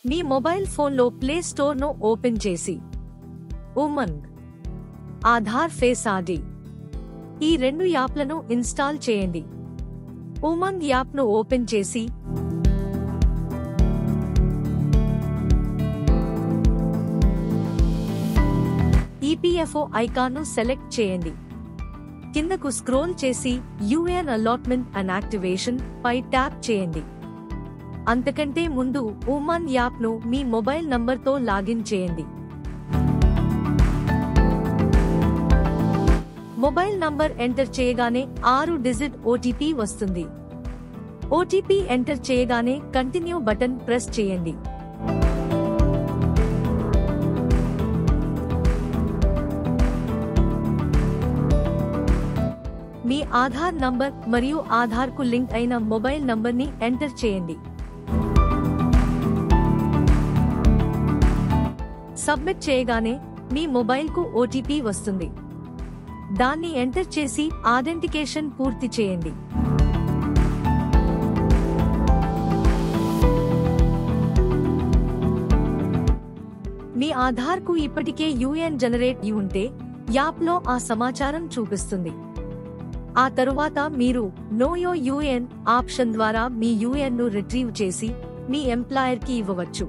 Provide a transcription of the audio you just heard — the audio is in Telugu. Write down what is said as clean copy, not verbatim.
మీ మొబైల్ ఫోన్లో ప్లే స్టోర్ను ఓపెన్ చేసి ఉమంగ్, ఆధార్ ఫేస్ ఐడి ఈ 2 యాప్లను ఇన్స్టాల్ చేయండి. ఉమంగ్ యాప్ను ఓపెన్ చేసి ఈపీఎఫ్ఓ ఐకాన్ను సెలెక్ట్ చేయండి. కిందకు స్క్రోల్ చేసి యూఏఎన్ అలాట్మెంట్ అండ్ యాక్టివేషన్ పై ట్యాప్ చేయండి. అంతకంటే ముందు ఉమంగ్ యాప్ను మీ మొబైల్ నంబర్తో లాగిన్ చేయండి. మొబైల్ నంబర్ ఎంటర్ చేయగానే 6 డిజిట్ ఓటీపీ వస్తుంది. ఓటీపీ ఎంటర్ చేయగానే కంటిన్యూ బటన్ ప్రెస్ చేయండి. మీ ఆధార్ నంబర్ మరియు ఆధార్కు లింక్ అయిన మొబైల్ నంబర్ని ఎంటర్ చేయండి. సబ్మిట్ చేయగానే మీ మొబైల్కు ఓటీపీ వస్తుంది. దాన్ని ఎంటర్ చేసి ఆథెంటికేషన్ పూర్తి చేయండి. మీ ఆధార్కు ఇప్పటికే యూఏఎన్ జనరేట్ అయి ఉంటే యాప్లో ఆ సమాచారం చూపిస్తుంది. ఆ తరువాత మీరు నో యోర్ యూఏఎన్ ఆప్షన్ ద్వారా మీ యూఏఎన్ను రిట్రీవ్ చేసి మీ ఎంప్లాయర్కి ఇవ్వవచ్చు.